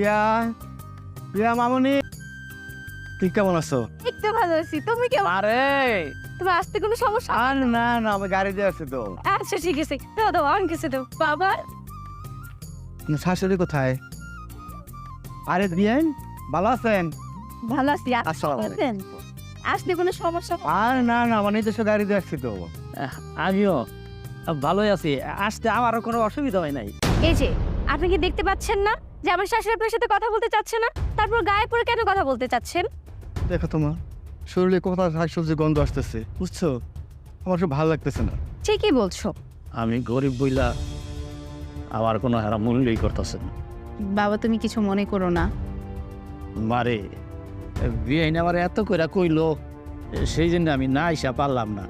প্রিয়া, প্রিয়া মামনি, তুই কেমন আছো? একটু ভালো আছি, তুমি কেমন? আরে তোমার আসতে কোনো সমস্যা? আর না না, আমি গাড়ি দিয়ে আসছি তো। আচ্ছা ঠিক আছে, দাও দাও আমার কাছে দাও। বাবা শাশুড়ি কোথায়? আরে বিয়েন, ভালো আছেন? ভালো আছি। আসসালামু আলাইকুম। আসতে কোনো সমস্যা? আর না না, মানে নিজস্ব গাড়ি দিয়ে আসছি তো। আমিও ভালোই আছি, আসতে আমারও কোনো অসুবিধা হয় নাই। এই যে আপনি কি দেখতে পাচ্ছেন না যে আমার শাশুড়ি আপনার সাথে কথা বলতে চাচ্ছে না? তারপর গায়ে পড়ে কেন কথা বলতে চাচ্ছেন? দেখো তোমার শরীরে কোথা শাকসবজি গন্ধ আসতেছে, বুঝছো? আমার সব ভালো লাগতেছে না। ঠিকই বলছো আমি গরিব বইলা আমার কোনো হারা মূল্যই করতেছে না। বাবা, তুমি কিছু মনে করো না। মারে বিয়ে আমার এত কইরা কইলো, সেই জন্য আমি না আইসা পারলাম না।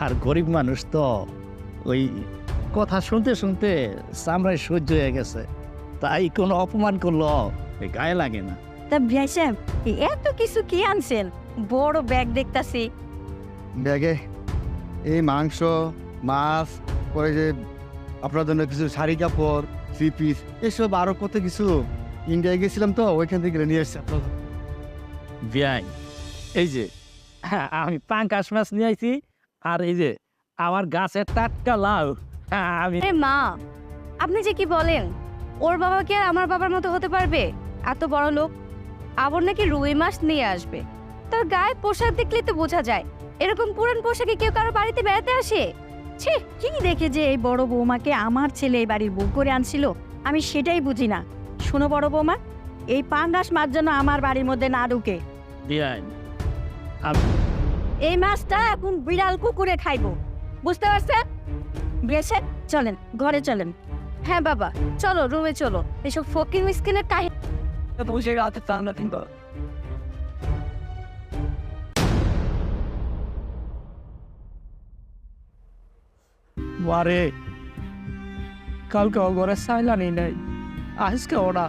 আর গরিব মানুষ তো ওই কথা শুনতে শুনতে চামড়ায় সহ্য হয়ে গেছে, তাই কোনো অপমান করলো গায়ে লাগে না। তা ভাই সাহেব, এত কিছু কি আনছেন? বড় ব্যাগ দেখতাছি। ব্যাগে এই মাংস, মাছ, পরে যে আপনার জন্য কিছু শাড়ি কাপড়, থ্রি পিস, এসব আরো কত কিছু। ইন্ডিয়ায় গেছিলাম তো, ওইখান থেকে নিয়ে এসছি আপনার। বিয়াই এই যে আমি পাঙ্কাশ মাছ নিয়ে আইছি, আর এই যে আমার গাছের টাটকা লাউ। আমি আরে মা, আপনি যে কি বলেন? ওর বাবা কি আর আমার বাবার মতো হতে পারবে? এত বড় লোক। আবার নাকি রুই মাছ নিয়ে আসবে। তার গায়ে পোশাক দেখলে তো বোঝা যায় এরকম পুরান পোশাকে কেউ কারো বাড়িতে বেড়াতে আসে। ছি, কি দেখে যে এই বড় বৌমাকে আমার ছেলে এই বাড়ির বউ করে আনছিল, আমি সেটাই বুঝি না। শোনো বড় বৌমা, এই পাঙ্গাস মাছ যেন আমার বাড়ির মধ্যে না ঢুকে। বিয়াই এই মাছটা এখন বিড়াল কুকুরে খাইবো, বুঝতে পারছেন? বেশে চলেন, ঘরে চলেন। হ্যাঁ বাবা, চলো রুমে চলো। এসব ফকির মিসকিনের কাহিনী বসে রাতে চান্না কিন্তু মারে কালকে ঘরে সাইলানি নাই, আজকে ওরা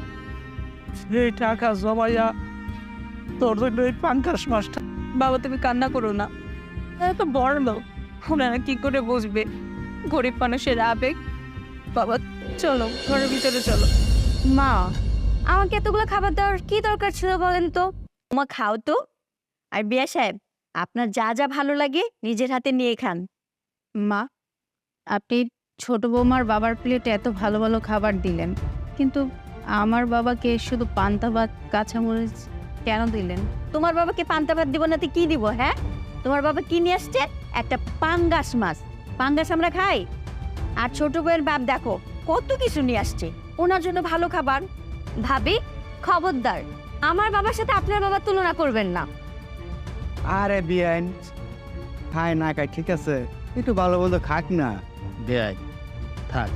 সেই টাকা জমাইয়া তোর জন্য এই পাঙ্কাশ মাছটা। বাবা তুমি কান্না করো না, এত বড় লোক, ওনারা কি করে বুঝবে গরিব মানুষের আবেগ? বাবা চলো ঘরের ভিতরে চলো। মা, আমাকে এতগুলো খাবার দেওয়ার কি দরকার ছিল বলেন তো? মা খাও তো। আর বিয়া সাহেব, আপনার যা যা ভালো লাগে নিজের হাতে নিয়ে খান। মা, আপনি ছোট বৌমার বাবার প্লেটে এত ভালো ভালো খাবার দিলেন, কিন্তু আমার বাবাকে শুধু পান্তা ভাত কাঁচামরিচ কেন দিলেন? তোমার বাবাকে পান্তা ভাত দিব না তো কি দিব? হ্যাঁ, তোমার বাবা কি নিয়ে আসছে? একটা পাঙ্গাস মাছ। পাঙ্গাস আমরা খাই। আর ছোট বউয়ের বাপ দেখো কত কিছু নিয়ে আসছে ওনার জন্য ভালো খাবার। ভাবি, খবরদার আমার বাবার সাথে আপনার বাবার তুলনা করবেন না। আরে বিয়েন, খায় না খায় ঠিক আছে, একটু ভালো বলতো খাক না। বেয়াই থাক,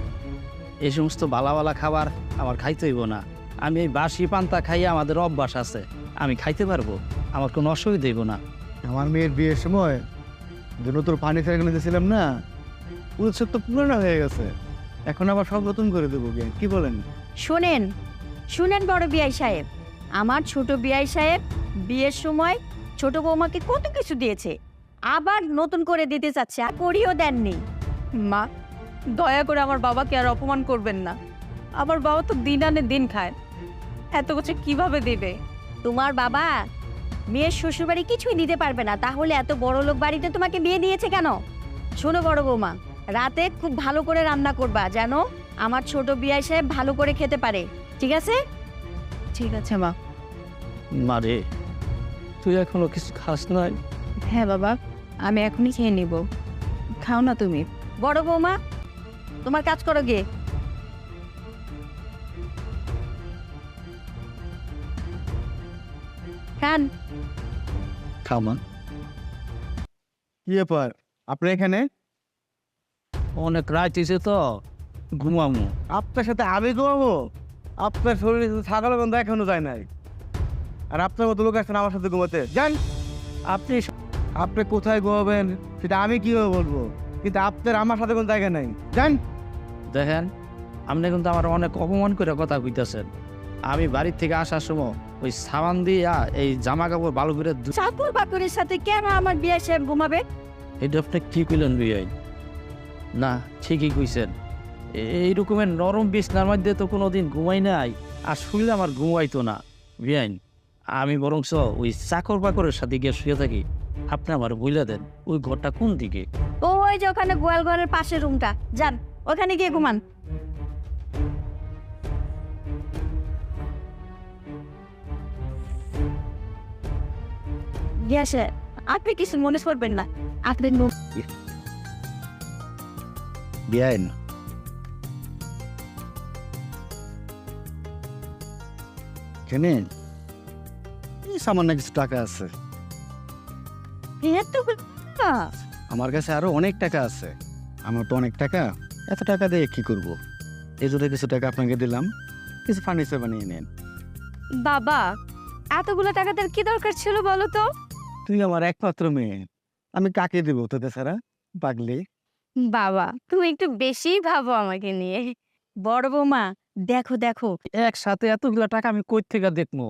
এই সমস্ত বালা খাবার আমার খাইতে হইব না। আমি এই বাসি পান্তা খাইয়ে আমাদের অভ্যাস আছে, আমি খাইতে পারবো, আমার কোনো অসুবিধা হইব না। আমার মেয়ের বিয়ের সময় যে নতুন পানি ফেলে গেছিলাম না, উৎসব তো পুরনো হয়ে গেছে, এখন আবার সব নতুন করে দেবো। বিয়ে কি বলেন? শোনেন শুনেন বড় বিয়াই সাহেব, আমার ছোট বিয়াই সাহেব বিয়ের সময় ছোট বৌমাকে কত কিছু দিয়েছে, আবার নতুন করে দিতে চাচ্ছে, আর করিও দেননি। মা দয়া করে আমার বাবাকে আর অপমান করবেন না, আমার বাবা তো দিন আনে দিন খায়, এত কিছু কিভাবে দেবে? তোমার বাবা মেয়ের শ্বশুরবাড়ি কিছুই দিতে পারবে না, তাহলে এত বড় লোক বাড়িতে তোমাকে বিয়ে দিয়েছে কেন? শোনো বড় বৌমা, রাতে খুব ভালো করে রান্না করবা যেন আমার ছোট বিয়াই সাহেব ভালো করে খেতে পারে, ঠিক আছে? ঠিক আছে মা। মারে তুই এখনো কিছু খাস নাই? হ্যাঁ বাবা, আমি এখনই খেয়ে নিব, খাও না তুমি। বড় বৌমা, তোমার কাজ করো গিয়ে। খান। খামান কি ব্যাপার আপনি এখানে? অনেক রাত হয়েছে তো, ঘুমামু। আপনার সাথে আমি ঘুমাবো? আপনার শরীরে ছাগল গন্ধ এখনো যায় নাই, আর আপনার মতো লোক আসছেন আমার সাথে ঘুমাতে? যান আপনি আপনি কোথায় ঘুমাবেন সেটা আমি কিভাবে বলবো, কিন্তু আপনার আমার সাথে কোনো জায়গা নাই। যান। দেখেন, আপনি কিন্তু আমার অনেক অপমান করে কথা কইতেছেন। আমি বাড়ির থেকে আসার সময় ওই সাবান দিয়া এই জামা কাপড় ভালো করে চাকর বাকরের সাথে কেন আমার বিয়াই সাহেব ঘুমাবে? এটা আপনি কি কইলেন বিয়াই? না ঠিকই কইছেন, এই রকমের নরম বিছনার মধ্যে তো কোনোদিন ঘুমাই নাই, আর শুইলে আমার ঘুমাইতো না। বিয়াইন, আমি বরংস ওই চাকর বাকরের সাথে গিয়ে শুয়ে থাকি। আপনি আমার বইলা দেন ওই ঘরটা কোন দিকে? ওই যে ওখানে গোয়াল ঘরের পাশের রুমটা, যান ওখানে গিয়ে ঘুমান। গ্যাসে আপনি কিছু মনে করবেন না, আপনি বিয়াইন, কেনে এই সামান্য কিছু টাকা আছে, আমার কাছে আরো অনেক টাকা আছে। আমার তো অনেক টাকা, এত টাকা দিয়ে কি করব? এই জন্য কিছু টাকা আপনাকে দিলাম, কিছু ফার্নিচার বানিয়ে নেন। বাবা এতগুলো টাকাদের কি দরকার ছিল বলো তো? তুই আমার একমাত্র মেয়ে, আমি কাকে দেবো তোদের ছাড়া? পাগলি। বাবা তুমি একটু বেশি ভাবো আমাকে নিয়ে। বড় বৌমা দেখো দেখো, একসাথে এতগুলো টাকা আমি কই থেকে দেখবো?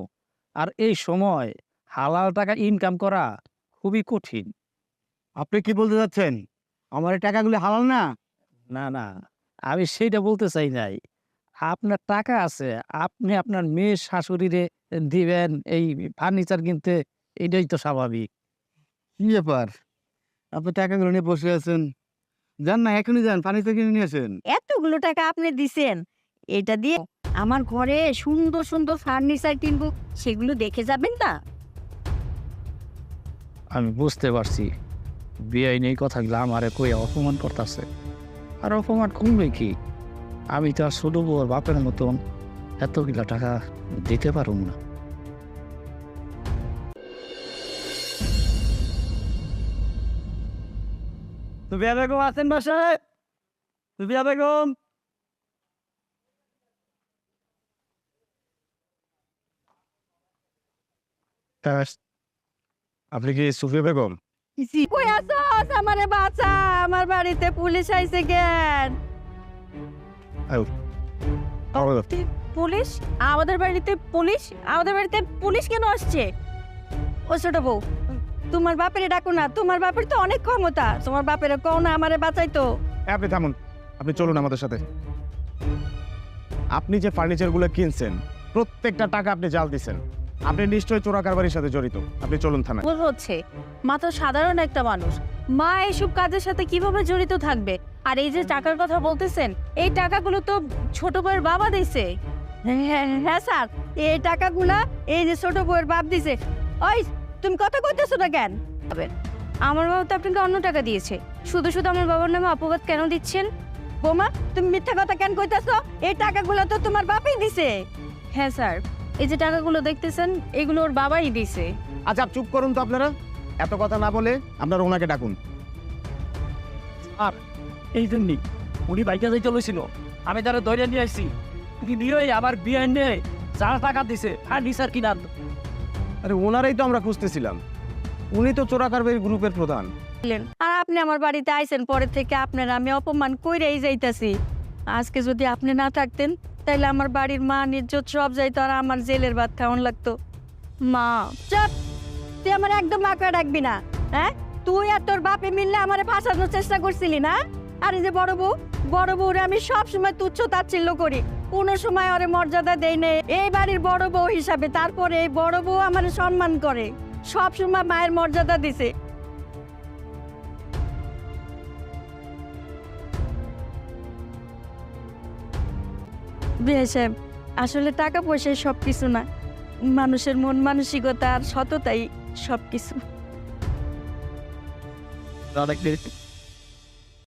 আর এই সময় হালাল টাকা ইনকাম করা খুবই কঠিন। আপনি কি বলতে চাচ্ছেন? আমার এই টাকাগুলো হালাল না? না না, আমি সেইটা বলতে চাই নাই। আপনার টাকা আছে, আপনি আপনার মেয়ের শাশুড়িরে দিবেন এই ফার্নিচার কিনতে, এটাই তো স্বাভাবিক। কি ব্যাপার, আপনি টাকাগুলো নিয়ে বসে আছেন? যান না, এখনই যান, ফার্নিচার কিনে নিয়ে আসেন। এতগুলো টাকা আপনি দিছেন, এটা দিয়ে আমার ঘরে সুন্দর সুন্দর ফার্নিচার কিনবো, সেগুলো দেখে যাবেন না? আমি বুঝতে পারছি বিআইন এই কথাগুলো আমারে কই অপমান করতেছে। আর অপমান কমবে কি? আমি তো আর ছোট বউর বাপের মতন এতগুলা টাকা দিতে পারুম না। সুফিয়া বেগম আছেন বাসায়? সুফিয়া বেগম, আপনি কি সুফিয়া বেগম? কই আছস? আমারে বাঁচা, আমার বাড়িতে পুলিশ আইছে কেন? পুলিশ? আমাদের বাড়িতে পুলিশ? আমাদের বাড়িতে পুলিশ কেন আসছে? ও ছোট বউ, তোমার বাপের ডাকো না, তোমার বাপের তো অনেক ক্ষমতা, তোমার বাপের কও না আমারে বাঁচাইতো। আপনি থামুন, আপনি চলুন আমাদের সাথে। আপনি যে ফার্নিচারগুলো কিনছেন প্রত্যেকটা টাকা আপনি জাল দিছেন। আপনি নিশ্চয়ই চোরা কারবারির সাথে জড়িত। আপনি চলুন থানায়। ভুল হচ্ছে, মা তো সাধারণ একটা মানুষ, মা এইসব কাজের সাথে কিভাবে জড়িত থাকবে? আর এই যে টাকার কথা বলতেছেন, এই টাকাগুলো তো ছোট বউয়ের বাবা দিছে। হ্যাঁ স্যার, এই টাকাগুলা এই যে ছোট বউয়ের বাপ দিছে। ওই তুমি কথা কইতেছো না কেন? আমার বাবা তো আপনাকে অন্য টাকা দিয়েছে, শুধু শুধু আমার বাবার নামে অপবাদ কেন দিচ্ছেন? বোমা তুমি মিথ্যা কথা কেন কইতেছো? এই টাকাগুলো তো তোমার বাপই দিছে। হ্যাঁ স্যার, এই যে টাকাগুলো দেখতেছেন এগুলো ওর বাবাই দিছে। আচ্ছা চুপ করুন তো আপনারা, এত কথা না বলে আপনারা ওনাকে ডাকুন। আর এই জন্যই উনি বাইকে যাইতে লইছিল, আমি তারা ধরে নিয়ে আসছি। তুমি নিরই আবার বিআইন নিয়ে যারা টাকা দিছে ফার্নিচার কিনার। আরে ওনারাই তো আমরা খুঁজতেছিলাম, উনি তো চোরা কারবারি গ্রুপের প্রধান। আর আপনি আমার বাড়িতে আইছেন পরে থেকে, আপনার আমি অপমান কইরাই যাইতাছি। আজকে যদি আপনি না থাকতেন তাইলে আমার বাড়ির মান ইজ্জত সব যাইতো, আর আমার জেলের ভাত খাওয়ান লাগতো। মা চুপ, তুই আমার একদম মাকে ডাকবি না। হ্যাঁ, তুই আর তোর বাপে মিললে আমারে ফাঁসানোর চেষ্টা করছিলি না? আর এই যে বড় বউরে আমি সব সময় তুচ্ছ তাচ্ছিল্য করি, কোনো সময় ওরে মর্যাদা দেই না এই বাড়ির বড় বউ হিসাবে। তারপরে এই বড় বউ আমার সম্মান করে, সব সময় মায়ের মর্যাদা দিছে। বিয়ে সাহেব, আসলে টাকা পয়সায় সব কিছু না, মানুষের মন মানসিকতা আর সততাই সব কিছু।